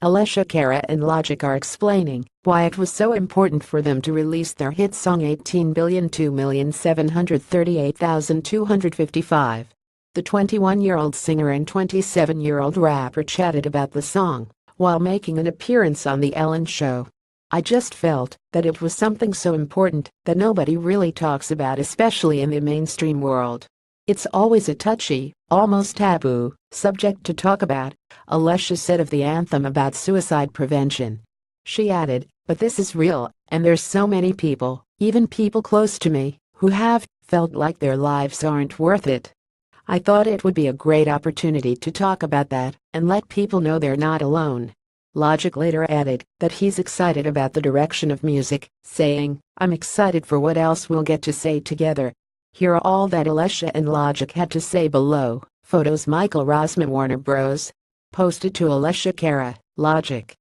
Alessia Cara and Logic are explaining why it was so important for them to release their hit song 18,2,738,255. The 21-year-old singer and 27-year-old rapper chatted about the song while making an appearance on The Ellen Show. "I just felt that it was something so important that nobody really talks about, especially in the mainstream world. It's always a touchy, almost taboo, subject to talk about," Alessia said of the anthem about suicide prevention. She added, "But this is real, and there's so many people, even people close to me, who have felt like their lives aren't worth it. I thought it would be a great opportunity to talk about that and let people know they're not alone." Logic later added that he's excited about the direction of music, saying, "I'm excited for what else we'll get to say together." Here are all that Alessia and Logic had to say below. Photos Michael Rosman, Warner Bros. Posted to Alessia Cara, Logic.